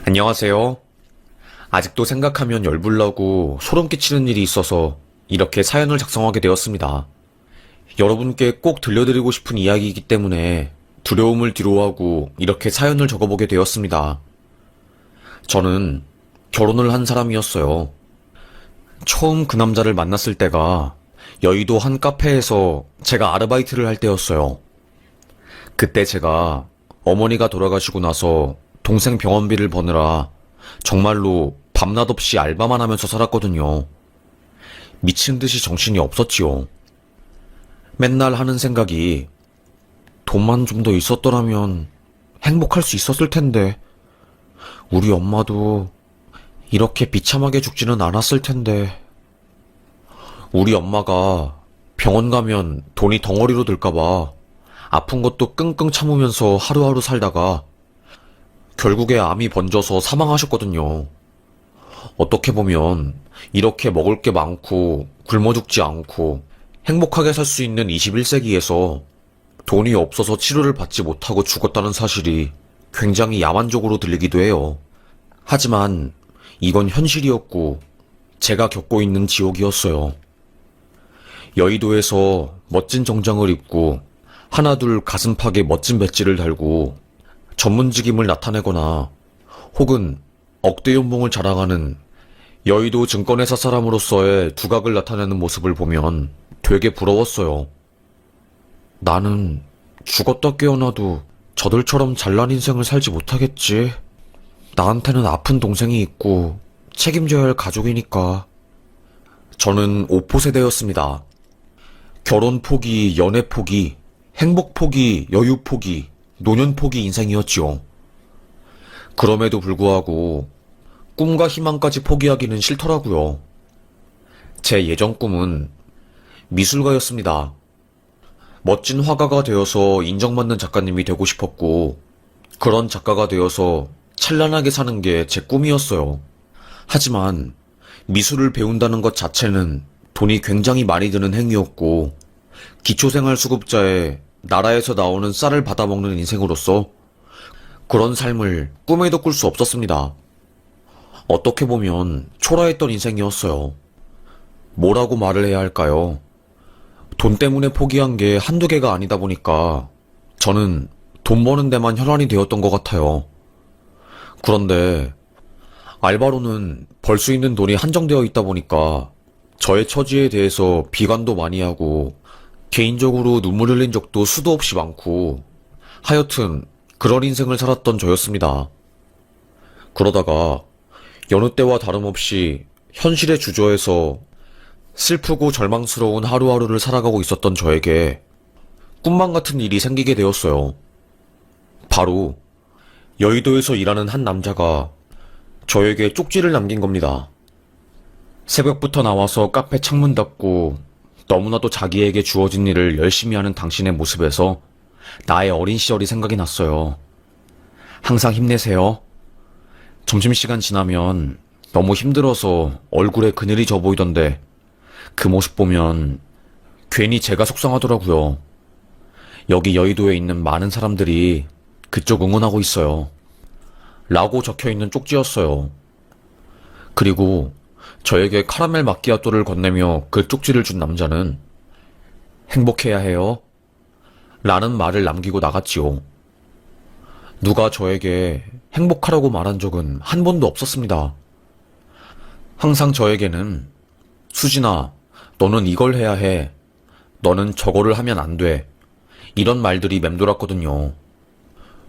안녕하세요. 아직도 생각하면 열불나고 소름 끼치는 일이 있어서 이렇게 사연을 작성하게 되었습니다. 여러분께 꼭 들려드리고 싶은 이야기이기 때문에 두려움을 뒤로하고 이렇게 사연을 적어보게 되었습니다. 저는 결혼을 한 사람이었어요. 처음 그 남자를 만났을 때가 여의도 한 카페에서 제가 아르바이트를 할 때였어요. 그때 제가 어머니가 돌아가시고 나서 동생 병원비를 버느라 정말로 밤낮 없이 알바만 하면서 살았거든요. 미친 듯이 정신이 없었지요. 맨날 하는 생각이 돈만 좀 더 있었더라면 행복할 수 있었을 텐데, 우리 엄마도 이렇게 비참하게 죽지는 않았을 텐데, 우리 엄마가 병원 가면 돈이 덩어리로 들까봐 아픈 것도 끙끙 참으면서 하루하루 살다가 결국에 암이 번져서 사망하셨거든요. 어떻게 보면 이렇게 먹을 게 많고 굶어 죽지 않고 행복하게 살 수 있는 21세기에서 돈이 없어서 치료를 받지 못하고 죽었다는 사실이 굉장히 야만적으로 들리기도 해요. 하지만 이건 현실이었고 제가 겪고 있는 지옥이었어요. 여의도에서 멋진 정장을 입고 하나둘 가슴팍에 멋진 배지를 달고 전문직임을 나타내거나 혹은 억대 연봉을 자랑하는 여의도 증권회사 사람으로서의 두각을 나타내는 모습을 보면 되게 부러웠어요. 나는 죽었다 깨어나도 저들처럼 잘난 인생을 살지 못하겠지. 나한테는 아픈 동생이 있고 책임져야 할 가족이니까. 저는 오포 세대였습니다. 결혼 포기, 연애 포기, 행복 포기, 여유 포기, 노년 포기 인생이었지요. 그럼에도 불구하고 꿈과 희망까지 포기하기는 싫더라고요. 제 예전 꿈은 미술가였습니다. 멋진 화가가 되어서 인정받는 작가님이 되고 싶었고, 그런 작가가 되어서 찬란하게 사는 게 제 꿈이었어요. 하지만 미술을 배운다는 것 자체는 돈이 굉장히 많이 드는 행위였고, 기초생활수급자에 나라에서 나오는 쌀을 받아먹는 인생으로서 그런 삶을 꿈에도 꿀 수 없었습니다. 어떻게 보면 초라했던 인생이었어요. 뭐라고 말을 해야 할까요? 돈 때문에 포기한 게 한두 개가 아니다 보니까 저는 돈 버는 데만 혈안이 되었던 것 같아요. 그런데 알바로는 벌 수 있는 돈이 한정되어 있다 보니까 저의 처지에 대해서 비관도 많이 하고 개인적으로 눈물 흘린 적도 수도 없이 많고 하여튼 그런 인생을 살았던 저였습니다. 그러다가 여느 때와 다름없이 현실에 주저해서 슬프고 절망스러운 하루하루를 살아가고 있었던 저에게 꿈만 같은 일이 생기게 되었어요. 바로 여의도에서 일하는 한 남자가 저에게 쪽지를 남긴 겁니다. 새벽부터 나와서 카페 창문 닫고 너무나도 자기에게 주어진 일을 열심히 하는 당신의 모습에서 나의 어린 시절이 생각이 났어요. 항상 힘내세요. 점심시간 지나면 너무 힘들어서 얼굴에 그늘이 져 보이던데 그 모습 보면 괜히 제가 속상하더라고요. 여기 여의도에 있는 많은 사람들이 그쪽 응원하고 있어요. 라고 적혀있는 쪽지였어요. 그리고 저에게 카라멜 마끼아또를 건네며 그 쪽지를 준 남자는 행복해야 해요. 라는 말을 남기고 나갔지요. 누가 저에게 행복하라고 말한 적은 한 번도 없었습니다. 항상 저에게는 수진아, 너는 이걸 해야 해. 너는 저거를 하면 안 돼. 이런 말들이 맴돌았거든요.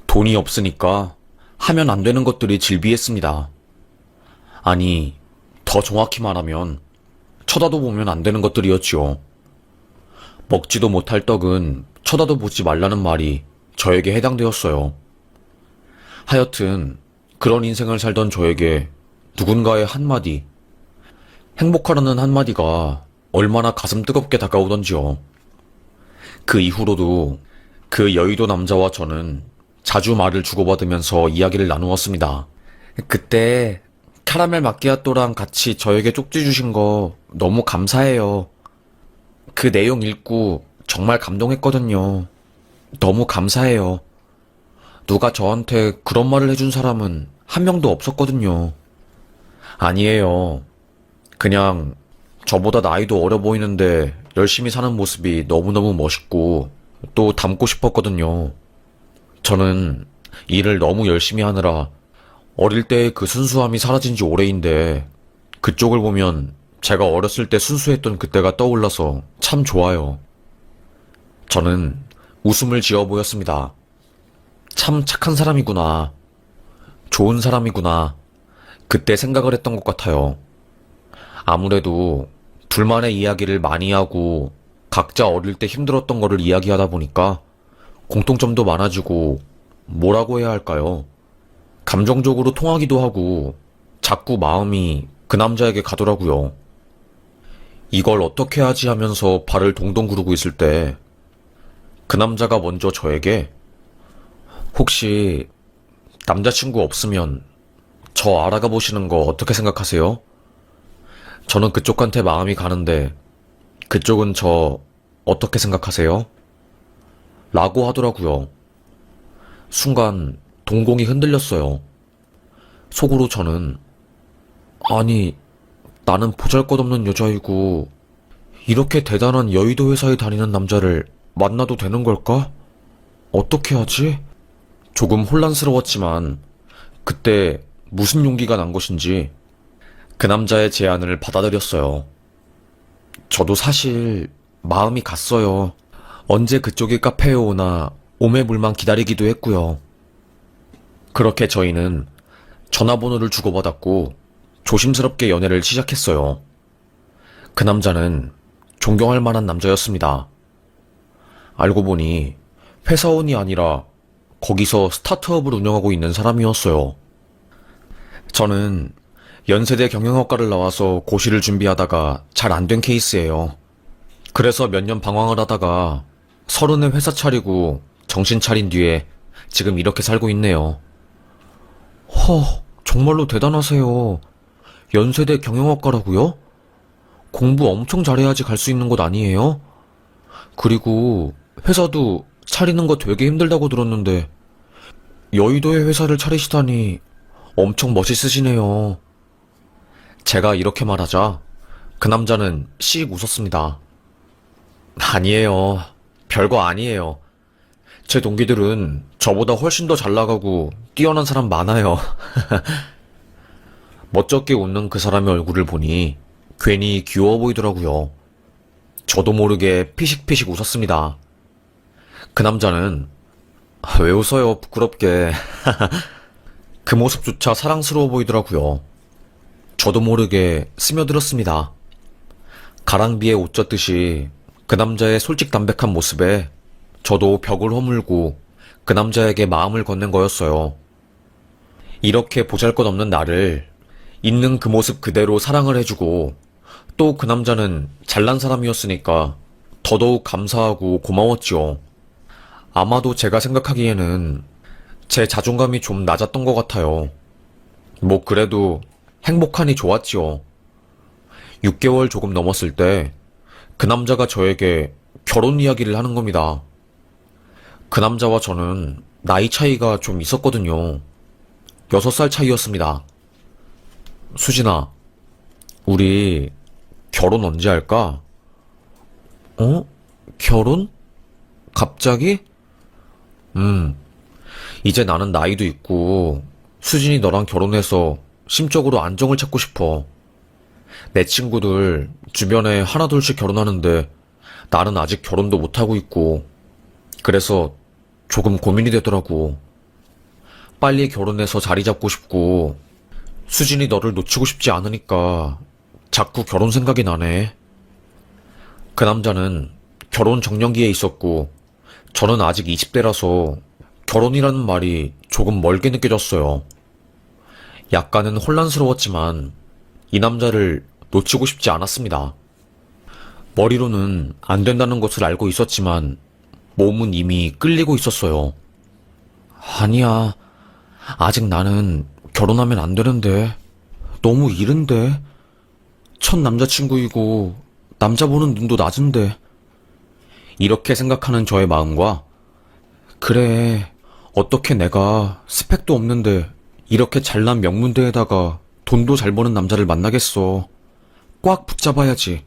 돈이 없으니까 하면 안 되는 것들이 질비했습니다. 아니, 더 정확히 말하면 쳐다도 보면 안 되는 것들이었지요. 먹지도 못할 떡은 쳐다도 보지 말라는 말이 저에게 해당되었어요. 하여튼 그런 인생을 살던 저에게 누군가의 한마디, 행복하라는 한마디가 얼마나 가슴 뜨겁게 다가오던지요. 그 이후로도 그 여의도 남자와 저는 자주 말을 주고받으면서 이야기를 나누었습니다. 그때 카라멜 마끼아또랑 같이 저에게 쪽지 주신 거 너무 감사해요. 그 내용 읽고 정말 감동했거든요. 너무 감사해요. 누가 저한테 그런 말을 해준 사람은 한 명도 없었거든요. 아니에요. 그냥 저보다 나이도 어려 보이는데 열심히 사는 모습이 너무너무 멋있고 또 닮고 싶었거든요. 저는 일을 너무 열심히 하느라 어릴 때의 그 순수함이 사라진 지 오래인데 그쪽을 보면 제가 어렸을 때 순수했던 그때가 떠올라서 참 좋아요. 저는 웃음을 지어 보였습니다. 참 착한 사람이구나. 좋은 사람이구나. 그때 생각을 했던 것 같아요. 아무래도 둘만의 이야기를 많이 하고 각자 어릴 때 힘들었던 거를 이야기하다 보니까 공통점도 많아지고 뭐라고 해야 할까요? 감정적으로 통하기도 하고 자꾸 마음이 그 남자에게 가더라고요. 이걸 어떻게 하지 하면서 발을 동동 구르고 있을 때 그 남자가 먼저 저에게 혹시 남자친구 없으면 저 알아가 보시는 거 어떻게 생각하세요? 저는 그쪽한테 마음이 가는데 그쪽은 저 어떻게 생각하세요? 라고 하더라고요. 순간 동공이 흔들렸어요. 속으로 저는 아니 나는 보잘것없는 여자이고 이렇게 대단한 여의도 회사에 다니는 남자를 만나도 되는 걸까? 어떻게 하지? 조금 혼란스러웠지만 그때 무슨 용기가 난 것인지 그 남자의 제안을 받아들였어요. 저도 사실 마음이 갔어요. 언제 그쪽이 카페에 오나 오매불망 기다리기도 했고요. 그렇게 저희는 전화번호를 주고받았고 조심스럽게 연애를 시작했어요. 그 남자는 존경할 만한 남자였습니다. 알고 보니 회사원이 아니라 거기서 스타트업을 운영하고 있는 사람이었어요. 저는 연세대 경영학과를 나와서 고시를 준비하다가 잘 안 된 케이스예요. 그래서 몇 년 방황을 하다가 30에 회사 차리고 정신 차린 뒤에 지금 이렇게 살고 있네요. 정말로 대단하세요. 연세대 경영학과라고요? 공부 엄청 잘해야지 갈 수 있는 곳 아니에요? 그리고 회사도 차리는 거 되게 힘들다고 들었는데 여의도에 회사를 차리시다니 엄청 멋있으시네요. 제가 이렇게 말하자 그 남자는 씩 웃었습니다. 아니에요. 별거 아니에요. 제 동기들은 저보다 훨씬 더 잘 나가고 뛰어난 사람 많아요. 멋쩍게 웃는 그 사람의 얼굴을 보니 괜히 귀여워 보이더라고요. 저도 모르게 피식피식 웃었습니다. 그 남자는 왜 웃어요, 부끄럽게. 그 모습조차 사랑스러워 보이더라고요. 저도 모르게 스며들었습니다. 가랑비에 옷 젖듯이 그 남자의 솔직담백한 모습에 저도 벽을 허물고 그 남자에게 마음을 건넨 거였어요. 이렇게 보잘것없는 나를 있는 그 모습 그대로 사랑을 해주고 또 그 남자는 잘난 사람이었으니까 더더욱 감사하고 고마웠지요. 아마도 제가 생각하기에는 제 자존감이 좀 낮았던 것 같아요. 뭐 그래도 행복하니 좋았지요. 6개월 조금 넘었을 때 그 남자가 저에게 결혼 이야기를 하는 겁니다. 그 남자와 저는 나이 차이가 좀 있었거든요. 6살 차이였습니다. 수진아, 우리 결혼 언제 할까? 결혼? 갑자기? 이제 나는 나이도 있고 수진이 너랑 결혼해서 심적으로 안정을 찾고 싶어. 내 친구들 주변에 하나둘씩 결혼하는데 나는 아직 결혼도 못하고 있고 그래서 조금 고민이 되더라고. 빨리 결혼해서 자리 잡고 싶고 수진이 너를 놓치고 싶지 않으니까 자꾸 결혼 생각이 나네. 그 남자는 결혼 정년기에 있었고 저는 아직 20대라서 결혼이라는 말이 조금 멀게 느껴졌어요. 약간은 혼란스러웠지만 이 남자를 놓치고 싶지 않았습니다. 머리로는 안 된다는 것을 알고 있었지만 몸은 이미 끌리고 있었어요. 아니야, 아직 나는 결혼하면 안 되는데. 너무 이른데. 첫 남자친구이고 남자 보는 눈도 낮은데. 이렇게 생각하는 저의 마음과 그래, 어떻게 내가 스펙도 없는데 이렇게 잘난 명문대에다가 돈도 잘 버는 남자를 만나겠어. 꽉 붙잡아야지.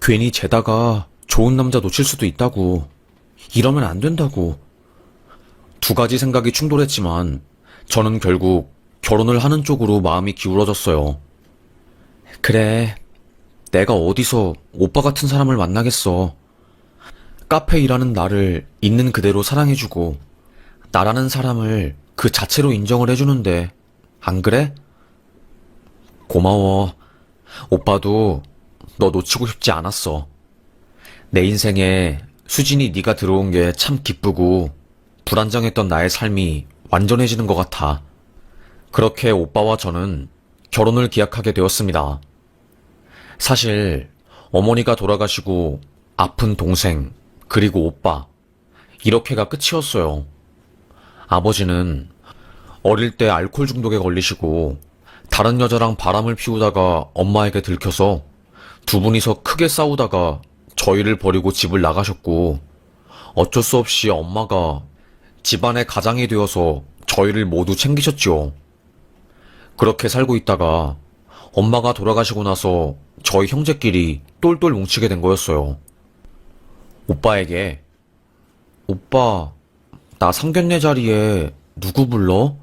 괜히 재다가 좋은 남자 놓칠 수도 있다고. 이러면 안 된다고. 두 가지 생각이 충돌했지만 저는 결국 결혼을 하는 쪽으로 마음이 기울어졌어요. 그래, 내가 어디서 오빠 같은 사람을 만나겠어. 카페 일하는 나를 있는 그대로 사랑해주고 나라는 사람을 그 자체로 인정을 해주는데 안 그래? 고마워. 오빠도 너 놓치고 싶지 않았어. 내 인생에 수진이 네가 들어온 게 참 기쁘고 불안정했던 나의 삶이 완전해지는 것 같아. 그렇게 오빠와 저는 결혼을 기약하게 되었습니다. 사실 어머니가 돌아가시고 아픈 동생 그리고 오빠 이렇게가 끝이었어요. 아버지는 어릴 때 알코올 중독에 걸리시고 다른 여자랑 바람을 피우다가 엄마에게 들켜서 두 분이서 크게 싸우다가 저희를 버리고 집을 나가셨고 어쩔 수 없이 엄마가 집안의 가장이 되어서 저희를 모두 챙기셨죠. 그렇게 살고 있다가 엄마가 돌아가시고 나서 저희 형제끼리 똘똘 뭉치게 된 거였어요. 오빠에게 오빠, 나 상견례 자리에 누구 불러?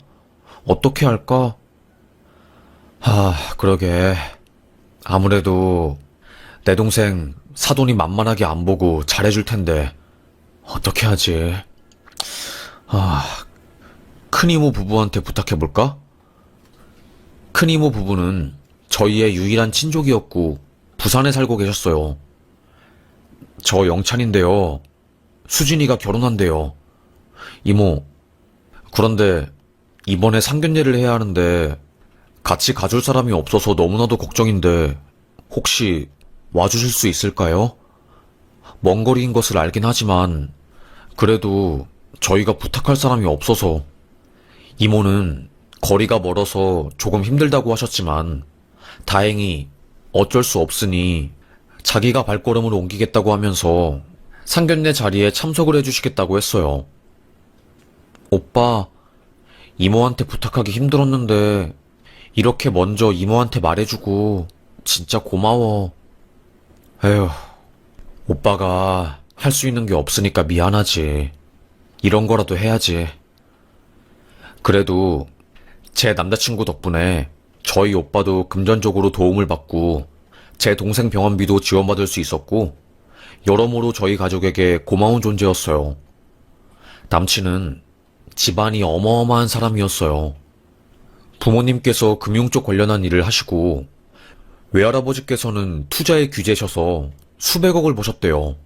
어떻게 할까? 그러게. 아무래도 내 동생 사돈이 만만하게 안 보고 잘해줄 텐데 어떻게 하지? 큰 이모 부부한테 부탁해볼까? 큰 이모 부부는 저희의 유일한 친족이었고 부산에 살고 계셨어요. 저 영찬인데요. 수진이가 결혼한대요. 이모, 그런데 이번에 상견례를 해야 하는데 같이 가줄 사람이 없어서 너무나도 걱정인데 혹시 와주실 수 있을까요? 먼 거리인 것을 알긴 하지만 그래도 저희가 부탁할 사람이 없어서. 이모는 거리가 멀어서 조금 힘들다고 하셨지만 다행히 어쩔 수 없으니 자기가 발걸음을 옮기겠다고 하면서 상견례 자리에 참석을 해주시겠다고 했어요. 오빠, 이모한테 부탁하기 힘들었는데 이렇게 먼저 이모한테 말해주고 진짜 고마워. 에휴, 오빠가 할 수 있는 게 없으니까 미안하지. 이런 거라도 해야지. 그래도 제 남자친구 덕분에 저희 오빠도 금전적으로 도움을 받고 제 동생 병원비도 지원받을 수 있었고 여러모로 저희 가족에게 고마운 존재였어요. 남친은 집안이 어마어마한 사람이었어요. 부모님께서 금융 쪽 관련한 일을 하시고 외할아버지께서는 투자에 귀재셔서 수백억을 버셨대요.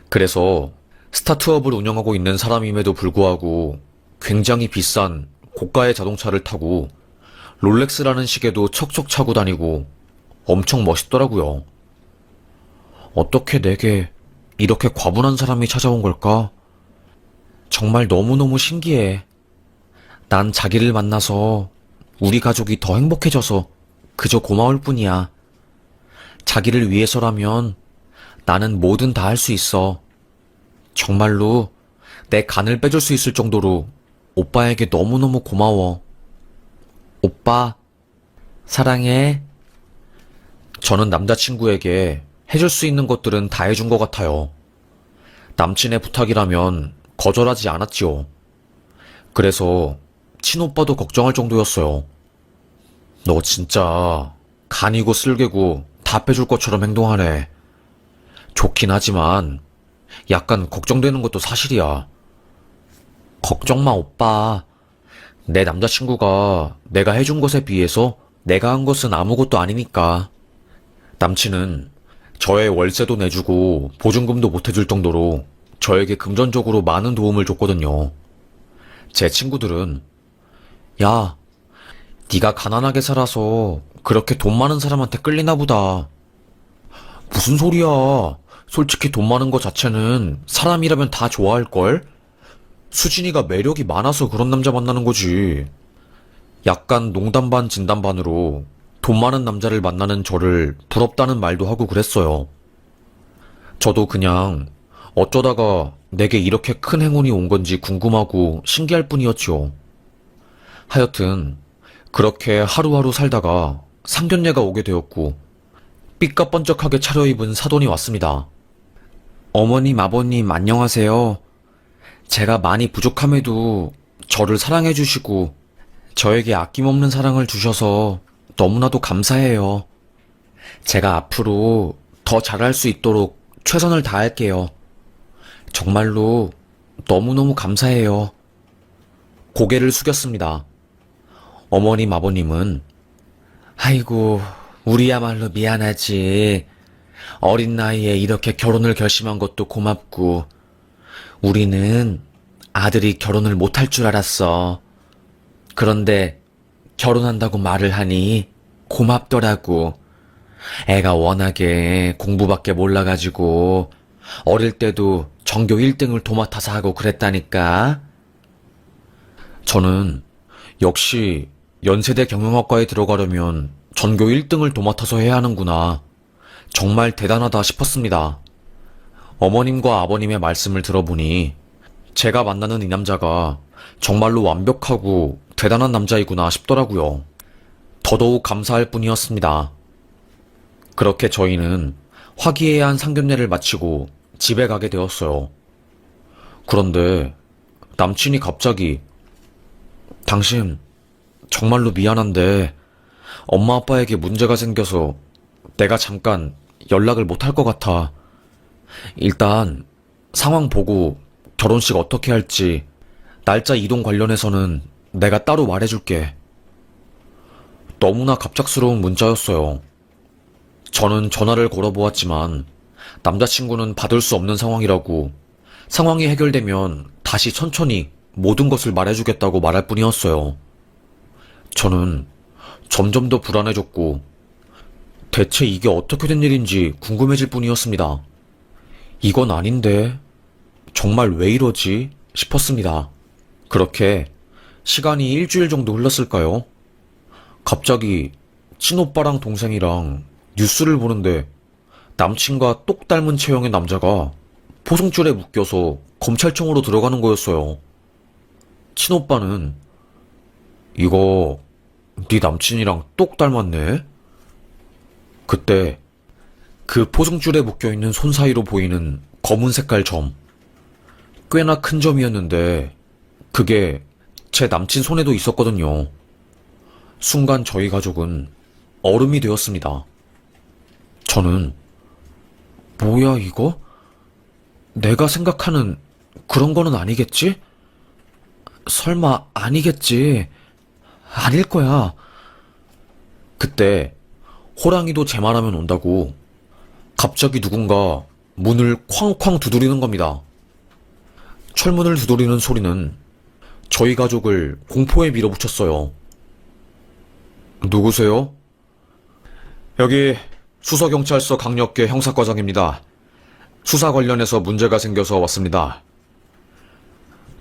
그래서 스타트업을 운영하고 있는 사람임에도 불구하고 굉장히 비싼 고가의 자동차를 타고 롤렉스라는 시계도 척척 차고 다니고 엄청 멋있더라고요. 어떻게 내게 이렇게 과분한 사람이 찾아온 걸까? 정말 너무너무 신기해. 난 자기를 만나서 우리 가족이 더 행복해져서 그저 고마울 뿐이야. 자기를 위해서라면 나는 뭐든 다 할 수 있어. 정말로 내 간을 빼줄 수 있을 정도로 오빠에게 너무너무 고마워. 오빠, 사랑해. 저는 남자친구에게 해줄 수 있는 것들은 다 해준 것 같아요. 남친의 부탁이라면 거절하지 않았지요. 그래서 친오빠도 걱정할 정도였어요. 너 진짜 간이고 쓸개고 다 빼줄 것처럼 행동하네. 좋긴 하지만 약간 걱정되는 것도 사실이야. 걱정 마, 오빠. 내 남자친구가 내가 해준 것에 비해서 내가 한 것은 아무것도 아니니까. 남친은 저의 월세도 내주고 보증금도 못 해줄 정도로 저에게 금전적으로 많은 도움을 줬거든요. 제 친구들은 야, 네가 가난하게 살아서 그렇게 돈 많은 사람한테 끌리나 보다. 무슨 소리야. 솔직히 돈 많은 거 자체는 사람이라면 다 좋아할걸? 수진이가 매력이 많아서 그런 남자 만나는 거지. 약간 농담 반 진담 반으로 돈 많은 남자를 만나는 저를 부럽다는 말도 하고 그랬어요. 저도 그냥 어쩌다가 내게 이렇게 큰 행운이 온 건지 궁금하고 신기할 뿐이었죠. 하여튼 그렇게 하루하루 살다가 상견례가 오게 되었고 삐까번쩍하게 차려입은 사돈이 왔습니다. 어머님, 아버님 안녕하세요. 제가 많이 부족함에도 저를 사랑해주시고 저에게 아낌없는 사랑을 주셔서 너무나도 감사해요. 제가 앞으로 더 잘할 수 있도록 최선을 다할게요. 정말로 너무너무 감사해요. 고개를 숙였습니다. 어머님, 아버님은 아이고, 우리야말로 미안하지. 어린 나이에 이렇게 결혼을 결심한 것도 고맙고 우리는 아들이 결혼을 못할 줄 알았어. 그런데 결혼한다고 말을 하니 고맙더라고. 애가 워낙에 공부밖에 몰라가지고 어릴 때도 전교 1등을 도맡아서 하고 그랬다니까. 저는 역시 연세대 경영학과에 들어가려면 전교 1등을 도맡아서 해야 하는구나. 정말 대단하다 싶었습니다. 어머님과 아버님의 말씀을 들어보니 제가 만나는 이 남자가 정말로 완벽하고 대단한 남자이구나 싶더라고요. 더더욱 감사할 뿐이었습니다. 그렇게 저희는 화기애애한 상견례를 마치고 집에 가게 되었어요. 그런데 남친이 갑자기 당신 정말로 미안한데 엄마 아빠에게 문제가 생겨서 내가 잠깐 연락을 못 할 것 같아. 일단 상황 보고 결혼식 어떻게 할지 날짜 이동 관련해서는 내가 따로 말해줄게. 너무나 갑작스러운 문자였어요. 저는 전화를 걸어보았지만 남자친구는 받을 수 없는 상황이라고 상황이 해결되면 다시 천천히 모든 것을 말해주겠다고 말할 뿐이었어요. 저는 점점 더 불안해졌고 대체 이게 어떻게 된 일인지 궁금해질 뿐이었습니다. 이건 아닌데 정말 왜 이러지 싶었습니다. 그렇게 시간이 일주일 정도 흘렀을까요? 갑자기 친오빠랑 동생이랑 뉴스를 보는데 남친과 똑 닮은 체형의 남자가 포승줄에 묶여서 검찰청으로 들어가는 거였어요. 친오빠는 이거 네 남친이랑 똑 닮았네? 그때 그 포승줄에 묶여있는 손 사이로 보이는 검은 색깔 점. 꽤나 큰 점이었는데 그게 제 남친 손에도 있었거든요. 순간 저희 가족은 얼음이 되었습니다. 저는 뭐야 이거? 내가 생각하는 그런 거는 아니겠지? 설마 아니겠지? 아닐 거야. 그때 호랑이도 제 말하면 온다고 갑자기 누군가 문을 쾅쾅 두드리는 겁니다. 철문을 두드리는 소리는 저희 가족을 공포에 밀어붙였어요. 누구세요? 여기 수서경찰서 강력계 형사과장입니다. 수사 관련해서 문제가 생겨서 왔습니다.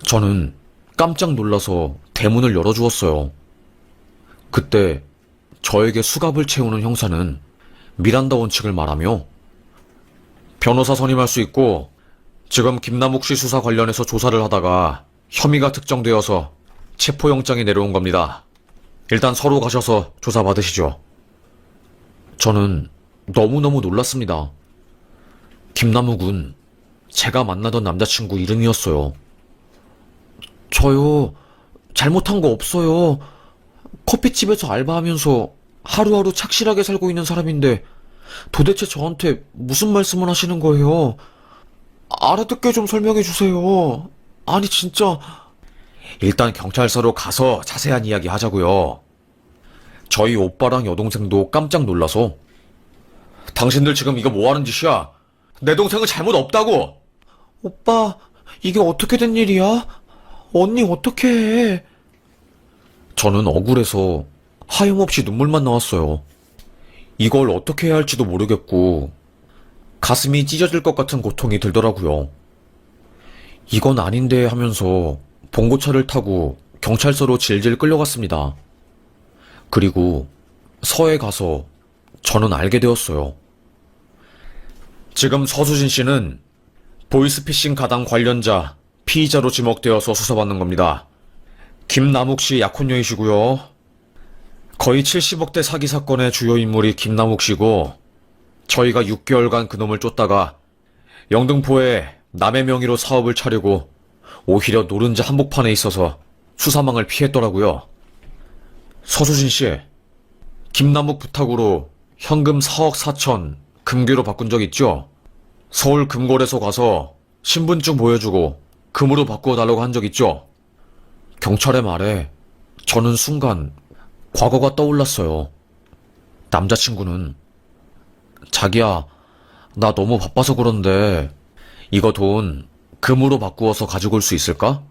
저는 깜짝 놀라서 대문을 열어주었어요. 그때 저에게 수갑을 채우는 형사는 미란다 원칙을 말하며 변호사 선임할 수 있고 지금 김남욱 씨 수사 관련해서 조사를 하다가 혐의가 특정되어서 체포영장이 내려온 겁니다. 일단 서로 가셔서 조사 받으시죠. 저는 너무너무 놀랐습니다. 김남욱은 제가 만나던 남자친구 이름이었어요. 저요, 잘못한 거 없어요. 커피집에서 알바하면서 하루하루 착실하게 살고 있는 사람인데 도대체 저한테 무슨 말씀을 하시는 거예요? 알아듣게 좀 설명해 주세요. 아니 진짜. 일단 경찰서로 가서 자세한 이야기 하자고요. 저희 오빠랑 여동생도 깜짝 놀라서 당신들 지금 이거 뭐 하는 짓이야? 내 동생은 잘못 없다고! 오빠, 이게 어떻게 된 일이야? 언니 어떻게 해? 저는 억울해서 하염없이 눈물만 나왔어요. 이걸 어떻게 해야 할지도 모르겠고 가슴이 찢어질 것 같은 고통이 들더라고요. 이건 아닌데 하면서 봉고차를 타고 경찰서로 질질 끌려갔습니다. 그리고 서에 가서 저는 알게 되었어요. 지금 서수진 씨는 보이스피싱 가담 관련자, 피의자로 지목되어서 수사받는 겁니다. 김남욱 씨 약혼녀이시고요. 거의 70억대 사기 사건의 주요 인물이 김남욱 씨고, 저희가 6개월간 그놈을 쫓다가 영등포에 남의 명의로 사업을 차리고 오히려 노른자 한복판에 있어서 수사망을 피했더라고요. 서수진 씨, 김남욱 부탁으로 현금 4억 4천 금괴로 바꾼 적 있죠? 서울 금거래소 가서 신분증 보여주고 금으로 바꾸어 달라고 한 적 있죠? 경찰의 말에 저는 순간 과거가 떠올랐어요. 남자친구는 자기야, 나 너무 바빠서 그런데 이거 돈 금으로 바꾸어서 가지고 올 수 있을까?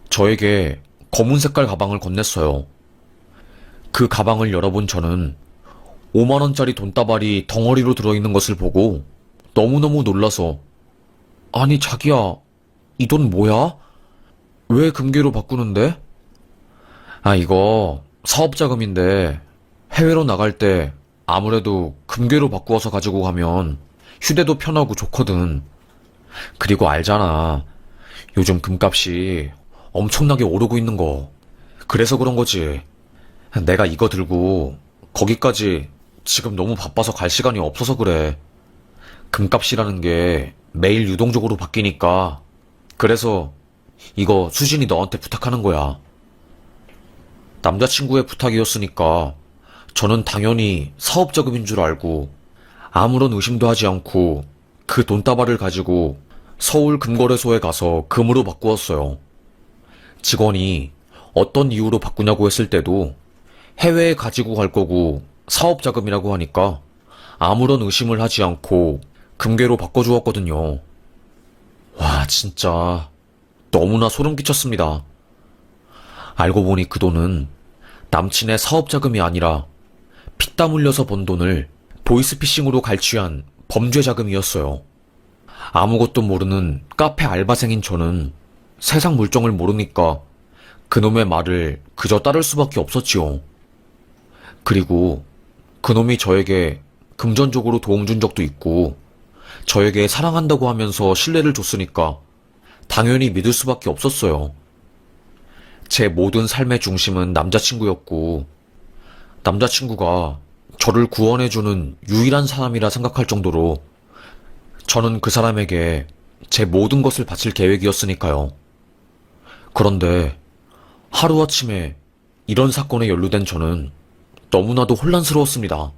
저에게 검은 색깔 가방을 건넸어요. 그 가방을 열어본 저는 5만원짜리 돈다발이 덩어리로 들어있는 것을 보고 너무너무 놀라서 아니 자기야, 이 돈 뭐야? 왜 금괴로 바꾸는데? 아, 이거 사업자금인데 해외로 나갈 때 아무래도 금괴로 바꾸어서 가지고 가면 휴대도 편하고 좋거든. 그리고 알잖아. 요즘 금값이 엄청나게 오르고 있는 거. 그래서 그런 거지. 내가 이거 들고 거기까지 지금 너무 바빠서 갈 시간이 없어서 그래. 금값이라는 게 매일 유동적으로 바뀌니까. 그래서 이거 수진이 너한테 부탁하는 거야. 남자친구의 부탁이었으니까 저는 당연히 사업자금인 줄 알고 아무런 의심도 하지 않고 그 돈다발을 가지고 서울 금거래소에 가서 금으로 바꾸었어요. 직원이 어떤 이유로 바꾸냐고 했을 때도 해외에 가지고 갈 거고 사업자금이라고 하니까 아무런 의심을 하지 않고 금괴로 바꿔주었거든요. 와, 진짜 너무나 소름 끼쳤습니다. 알고 보니 그 돈은 남친의 사업자금이 아니라 피땀 흘려서 번 돈을 보이스피싱으로 갈취한 범죄 자금이었어요. 아무것도 모르는 카페 알바생인 저는 세상 물정을 모르니까 그놈의 말을 그저 따를 수밖에 없었지요. 그리고 그놈이 저에게 금전적으로 도움 준 적도 있고 저에게 사랑한다고 하면서 신뢰를 줬으니까 당연히 믿을 수밖에 없었어요. 제 모든 삶의 중심은 남자친구였고 남자친구가 저를 구원해주는 유일한 사람이라 생각할 정도로 저는 그 사람에게 제 모든 것을 바칠 계획이었으니까요. 그런데 하루아침에 이런 사건에 연루된 저는 너무나도 혼란스러웠습니다.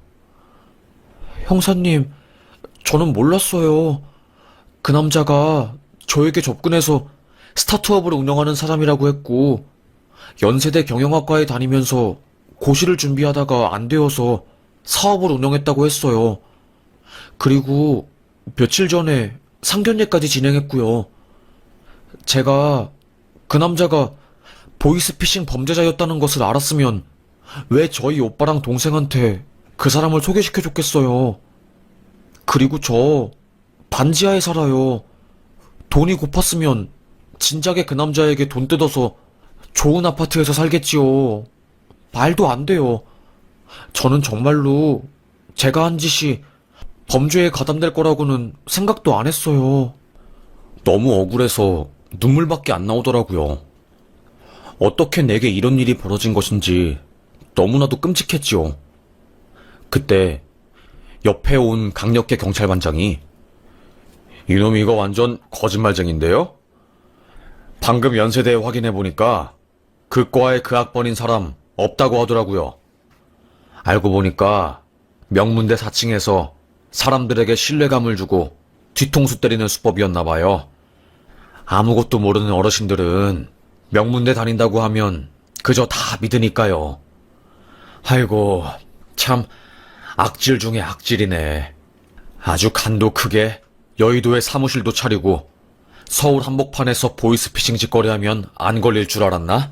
형사님, 저는 몰랐어요. 그 남자가 저에게 접근해서 스타트업을 운영하는 사람이라고 했고 연세대 경영학과에 다니면서 고시를 준비하다가 안 되어서 사업을 운영했다고 했어요. 그리고 며칠 전에 상견례까지 진행했고요. 제가 그 남자가 보이스피싱 범죄자였다는 것을 알았으면 왜 저희 오빠랑 동생한테 그 사람을 소개시켜줬겠어요. 그리고 저 반지하에 살아요. 돈이 고팠으면 진작에 그 남자에게 돈 뜯어서 좋은 아파트에서 살겠지요. 말도 안 돼요. 저는 정말로 제가 한 짓이 범죄에 가담될 거라고는 생각도 안 했어요. 너무 억울해서 눈물밖에 안 나오더라고요. 어떻게 내게 이런 일이 벌어진 것인지 너무나도 끔찍했지요. 그때 옆에 온 강력계 경찰반장이 이놈 이거 완전 거짓말쟁인데요? 방금 연세대에 확인해보니까 그 과에 그 학번인 사람 없다고 하더라고요. 알고 보니까 명문대 4층에서 사람들에게 신뢰감을 주고 뒤통수 때리는 수법이었나봐요. 아무것도 모르는 어르신들은 명문대 다닌다고 하면 그저 다 믿으니까요. 아이고, 참 악질 중에 악질이네. 아주 간도 크게 여의도에 사무실도 차리고 서울 한복판에서 보이스피싱 짓거리하면 안 걸릴 줄 알았나?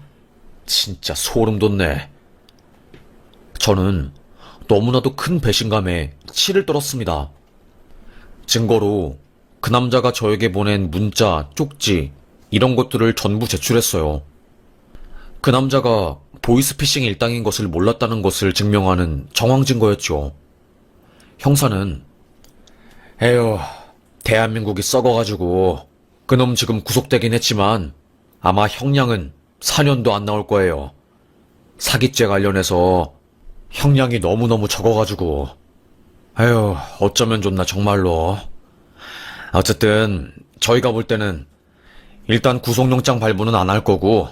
진짜 소름 돋네. 저는 너무나도 큰 배신감에 치를 떨었습니다. 증거로 그 남자가 저에게 보낸 문자, 쪽지 이런 것들을 전부 제출했어요. 그 남자가 보이스피싱 일당인 것을 몰랐다는 것을 증명하는 정황 증거였죠. 형사는 에휴, 대한민국이 썩어가지고 그놈 지금 구속되긴 했지만 아마 형량은 4년도 안 나올 거예요. 사기죄 관련해서 형량이 너무너무 적어가지고. 에휴, 어쩌면 좋나 정말로. 어쨌든 저희가 볼 때는 일단 구속영장 발부는 안 할 거고,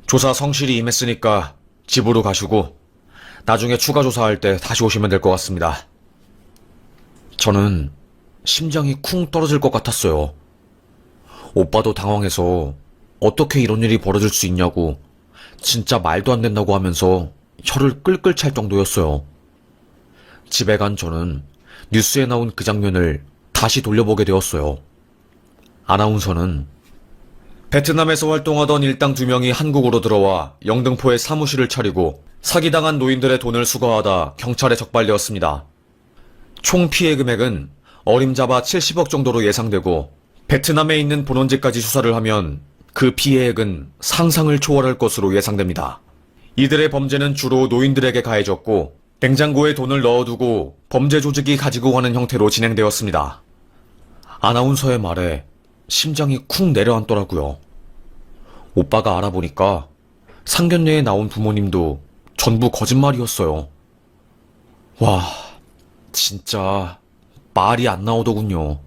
조사 성실히 임했으니까 집으로 가시고 나중에 추가 조사할 때 다시 오시면 될 것 같습니다. 저는 심장이 쿵 떨어질 것 같았어요. 오빠도 당황해서 어떻게 이런 일이 벌어질 수 있냐고 진짜 말도 안 된다고 하면서 혀를 끌끌 찰 정도였어요. 집에 간 저는 뉴스에 나온 그 장면을 다시 돌려보게 되었어요. 아나운서는 베트남에서 활동하던 일당 2명이 한국으로 들어와 영등포에 사무실을 차리고 사기당한 노인들의 돈을 수거하다 경찰에 적발되었습니다. 총 피해 금액은 어림잡아 70억 정도로 예상되고 베트남에 있는 본원지까지 수사를 하면 그 피해액은 상상을 초월할 것으로 예상됩니다. 이들의 범죄는 주로 노인들에게 가해졌고 냉장고에 돈을 넣어두고 범죄 조직이 가지고 가는 형태로 진행되었습니다. 아나운서의 말에 심장이 쿵 내려앉더라고요. 오빠가 알아보니까 상견례에 나온 부모님도 전부 거짓말이었어요. 와, 진짜 말이 안 나오더군요.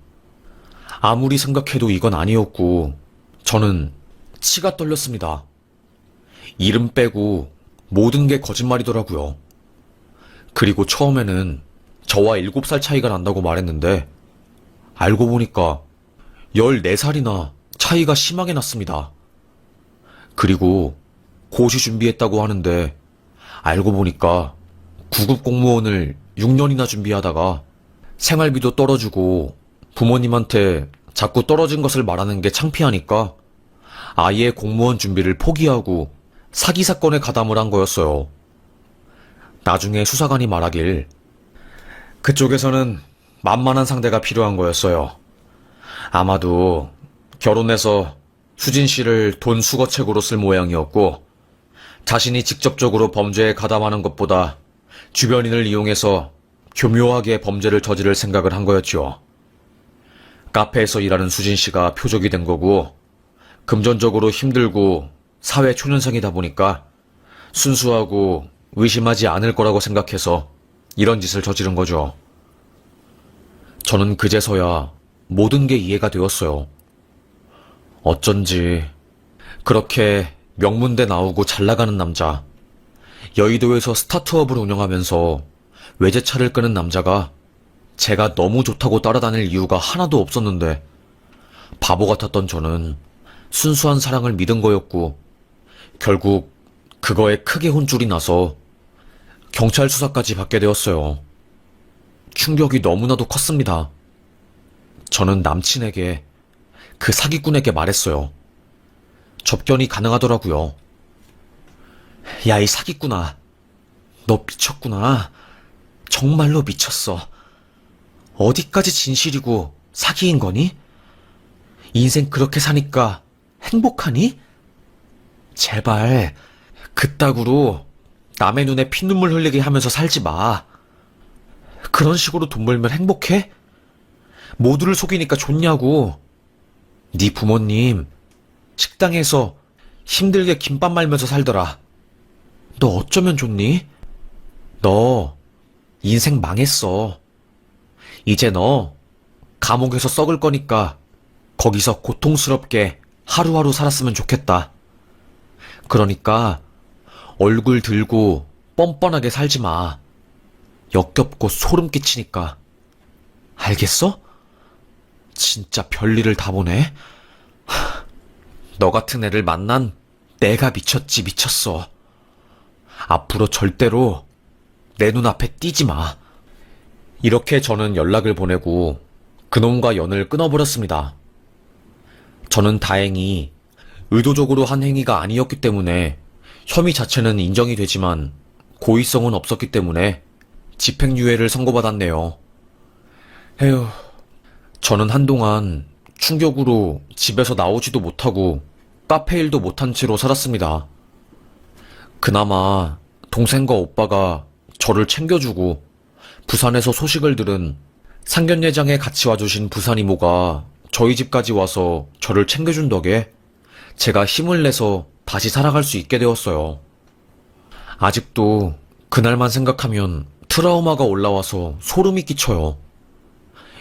아무리 생각해도 이건 아니었고 저는 치가 떨렸습니다. 이름 빼고 모든 게 거짓말이더라고요. 그리고 처음에는 저와 7살 차이가 난다고 말했는데 알고 보니까 14살이나 차이가 심하게 났습니다. 그리고 고시 준비했다고 하는데 알고 보니까 9급 공무원을 6년이나 준비하다가 생활비도 떨어지고 부모님한테 자꾸 떨어진 것을 말하는 게 창피하니까 아예 공무원 준비를 포기하고 사기 사건에 가담을 한 거였어요. 나중에 수사관이 말하길 그쪽에서는 만만한 상대가 필요한 거였어요. 아마도 결혼해서 수진 씨를 돈 수거책으로 쓸 모양이었고 자신이 직접적으로 범죄에 가담하는 것보다 주변인을 이용해서 교묘하게 범죄를 저지를 생각을 한 거였죠. 카페에서 일하는 수진 씨가 표적이 된 거고 금전적으로 힘들고 사회 초년생이다 보니까 순수하고 의심하지 않을 거라고 생각해서 이런 짓을 저지른 거죠. 저는 그제서야 모든 게 이해가 되었어요. 어쩐지 그렇게 명문대 나오고 잘 나가는 남자, 여의도에서 스타트업을 운영하면서 외제차를 끄는 남자가 제가 너무 좋다고 따라다닐 이유가 하나도 없었는데 바보 같았던 저는 순수한 사랑을 믿은 거였고 결국 그거에 크게 혼쭐이 나서 경찰 수사까지 받게 되었어요. 충격이 너무나도 컸습니다. 저는 남친에게 그 사기꾼에게 말했어요. 접견이 가능하더라고요. 야, 이 사기꾼아. 너 미쳤구나. 정말로 미쳤어. 어디까지 진실이고 사기인 거니? 인생 그렇게 사니까 행복하니? 제발 그따구로 남의 눈에 피눈물 흘리게 하면서 살지 마. 그런 식으로 돈 벌면 행복해? 모두를 속이니까 좋냐고. 네 부모님 식당에서 힘들게 김밥 말면서 살더라. 너 어쩌면 좋니? 너 인생 망했어. 이제 너 감옥에서 썩을 거니까 거기서 고통스럽게 하루하루 살았으면 좋겠다. 그러니까 얼굴 들고 뻔뻔하게 살지 마. 역겹고 소름 끼치니까. 알겠어? 진짜 별일을 다 보네. 너 같은 애를 만난 내가 미쳤지 미쳤어. 앞으로 절대로 내 눈앞에 띄지 마. 이렇게 저는 연락을 보내고 그놈과 연을 끊어버렸습니다. 저는 다행히 의도적으로 한 행위가 아니었기 때문에 혐의 자체는 인정이 되지만 고의성은 없었기 때문에 집행유예를 선고받았네요. 에휴, 저는 한동안 충격으로 집에서 나오지도 못하고 카페 일도 못한 채로 살았습니다. 그나마 동생과 오빠가 저를 챙겨주고 부산에서 소식을 들은 상견례장에 같이 와주신 부산 이모가 저희 집까지 와서 저를 챙겨준 덕에 제가 힘을 내서 다시 살아갈 수 있게 되었어요. 아직도 그날만 생각하면 트라우마가 올라와서 소름이 끼쳐요.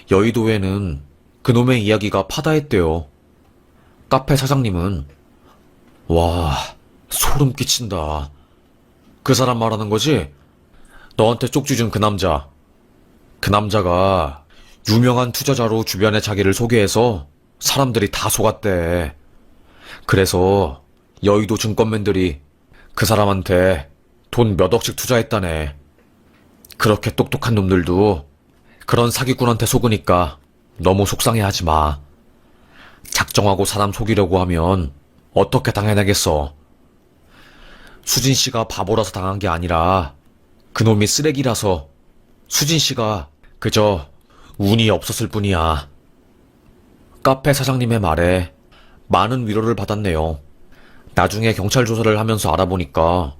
여의도에는 그놈의 이야기가 파다했대요. 카페 사장님은 와, 소름 끼친다. 그 사람 말하는 거지? 너한테 쪽지 준 그 남자. 그 남자가 유명한 투자자로 주변에 자기를 소개해서 사람들이 다 속았대. 그래서 여의도 증권맨들이 그 사람한테 돈 몇 억씩 투자했다네. 그렇게 똑똑한 놈들도 그런 사기꾼한테 속으니까 너무 속상해하지 마. 작정하고 사람 속이려고 하면 어떻게 당해내겠어. 수진 씨가 바보라서 당한 게 아니라 그놈이 쓰레기라서 수진 씨가 그저 운이 없었을 뿐이야. 카페 사장님의 말에 많은 위로를 받았네요. 나중에 경찰 조사를 하면서 알아보니까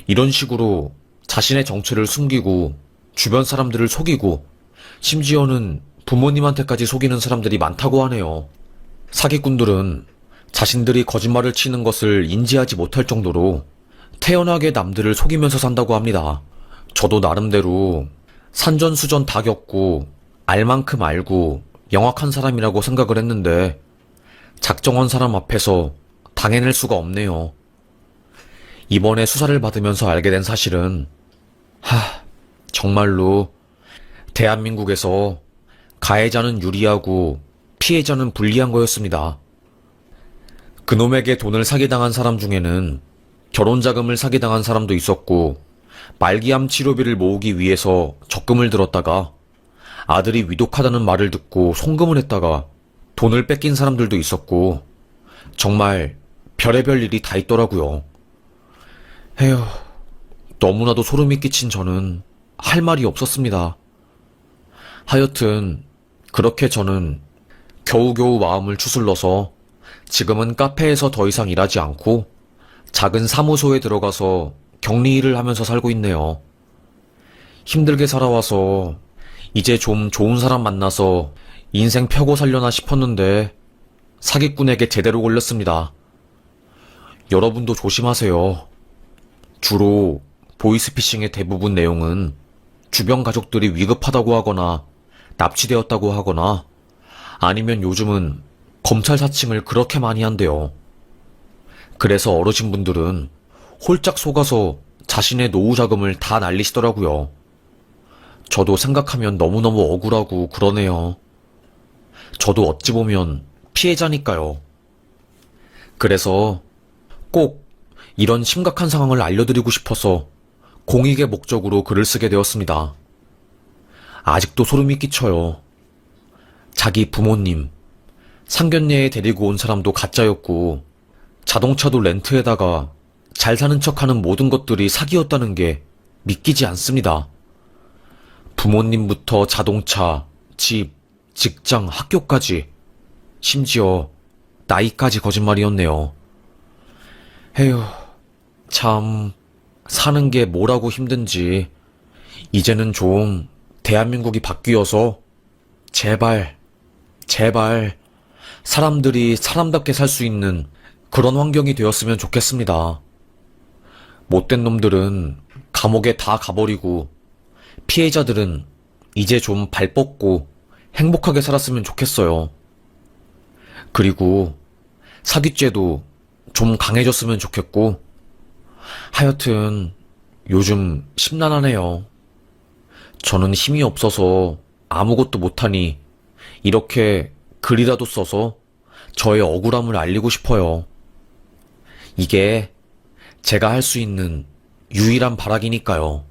이런 식으로 자신의 정체를 숨기고 주변 사람들을 속이고 심지어는 부모님한테까지 속이는 사람들이 많다고 하네요. 사기꾼들은 자신들이 거짓말을 치는 것을 인지하지 못할 정도로 태연하게 남들을 속이면서 산다고 합니다. 저도 나름대로 산전수전 다 겪고 알 만큼 알고 영악한 사람이라고 생각을 했는데 작정한 사람 앞에서 당해낼 수가 없네요. 이번에 수사를 받으면서 알게 된 사실은 정말로 대한민국에서 가해자는 유리하고 피해자는 불리한 거였습니다. 그놈에게 돈을 사기당한 사람 중에는 결혼자금을 사기당한 사람도 있었고 말기암 치료비를 모으기 위해서 적금을 들었다가 아들이 위독하다는 말을 듣고 송금을 했다가 돈을 뺏긴 사람들도 있었고 정말 별의별 일이 다 있더라고요. 에휴, 너무나도 소름이 끼친 저는 할 말이 없었습니다. 하여튼 그렇게 저는 겨우겨우 마음을 추슬러서 지금은 카페에서 더 이상 일하지 않고 작은 사무소에 들어가서 격리 일을 하면서 살고 있네요. 힘들게 살아와서 이제 좀 좋은 사람 만나서 인생 펴고 살려나 싶었는데 사기꾼에게 제대로 걸렸습니다. 여러분도 조심하세요. 주로 보이스피싱의 대부분 내용은 주변 가족들이 위급하다고 하거나 납치되었다고 하거나 아니면 요즘은 검찰 사칭을 그렇게 많이 한대요. 그래서 어르신분들은 홀짝 속아서 자신의 노후 자금을 다 날리시더라고요. 저도 생각하면 너무너무 억울하고 그러네요. 저도 어찌 보면 피해자니까요. 그래서 꼭 이런 심각한 상황을 알려드리고 싶어서 공익의 목적으로 글을 쓰게 되었습니다. 아직도 소름이 끼쳐요. 자기 부모님, 상견례에 데리고 온 사람도 가짜였고 자동차도 렌트에다가 잘 사는 척하는 모든 것들이 사기였다는 게 믿기지 않습니다. 부모님부터 자동차, 집, 직장, 학교까지 심지어 나이까지 거짓말이었네요. 에휴, 참 사는 게 뭐라고 힘든지 이제는 좀 대한민국이 바뀌어서 제발 사람들이 사람답게 살 수 있는 그런 환경이 되었으면 좋겠습니다. 못된 놈들은 감옥에 다 가버리고 피해자들은 이제 좀 발 뻗고 행복하게 살았으면 좋겠어요. 그리고 사기죄도 좀 강해졌으면 좋겠고 하여튼 요즘 심란하네요. 저는 힘이 없어서 아무것도 못하니 이렇게 글이라도 써서 저의 억울함을 알리고 싶어요. 이게 제가 할 수 있는 유일한 발악이니까요.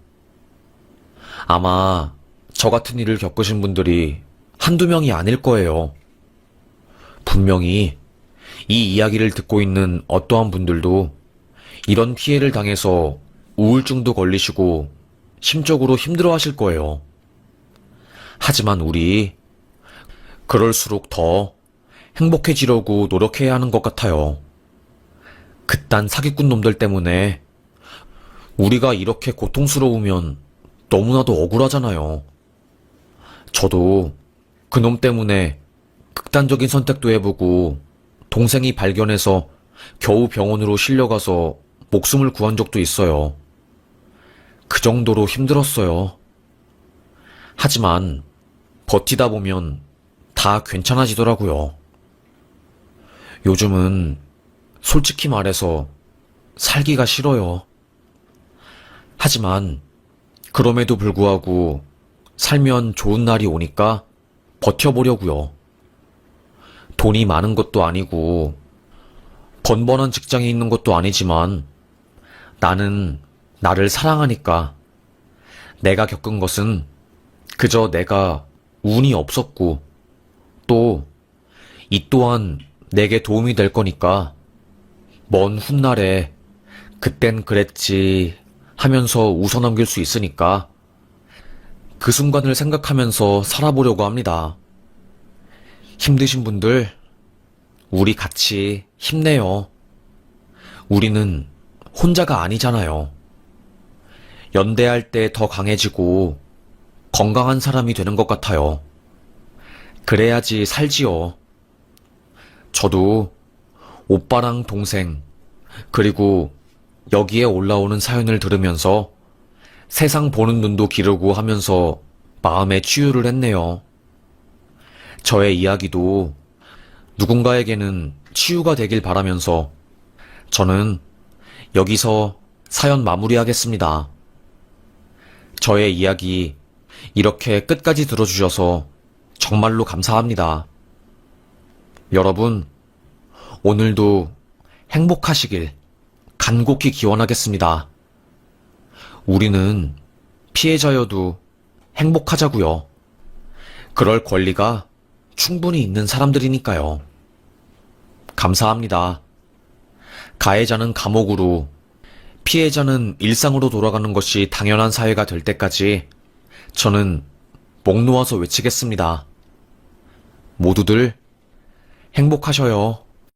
아마 저 같은 일을 겪으신 분들이 한두 명이 아닐 거예요. 분명히 이 이야기를 듣고 있는 어떠한 분들도 이런 피해를 당해서 우울증도 걸리시고 심적으로 힘들어 하실 거예요. 하지만 우리 그럴수록 더 행복해지려고 노력해야 하는 것 같아요. 그딴 사기꾼 놈들 때문에 우리가 이렇게 고통스러우면 너무나도 억울하잖아요. 저도 그놈 때문에 극단적인 선택도 해보고 동생이 발견해서 겨우 병원으로 실려가서 목숨을 구한 적도 있어요. 그 정도로 힘들었어요. 하지만 버티다 보면 다 괜찮아지더라고요. 요즘은 솔직히 말해서 살기가 싫어요. 하지만 그럼에도 불구하고 살면 좋은 날이 오니까 버텨보려고요. 돈이 많은 것도 아니고 번번한 직장에 있는 것도 아니지만 나는 나를 사랑하니까 내가 겪은 것은 그저 내가 운이 없었고 또 이 또한 내게 도움이 될 거니까 먼 훗날에 그땐 그랬지 하면서 웃어넘길 수 있으니까 그 순간을 생각하면서 살아보려고 합니다. 힘드신 분들, 우리 같이 힘내요. 우리는 혼자가 아니잖아요. 연대할 때 더 강해지고 건강한 사람이 되는 것 같아요. 그래야지 살지요. 저도 오빠랑 동생, 그리고 여기에 올라오는 사연을 들으면서 세상 보는 눈도 기르고 하면서 마음의 치유를 했네요. 저의 이야기도 누군가에게는 치유가 되길 바라면서 저는 여기서 사연 마무리하겠습니다. 저의 이야기 이렇게 끝까지 들어주셔서 정말로 감사합니다. 여러분, 오늘도 행복하시길 간곡히 기원하겠습니다. 우리는 피해자여도 행복하자고요. 그럴 권리가 충분히 있는 사람들이니까요. 감사합니다. 가해자는 감옥으로, 피해자는 일상으로 돌아가는 것이 당연한 사회가 될 때까지 저는 목 놓아서 외치겠습니다. 모두들 행복하셔요.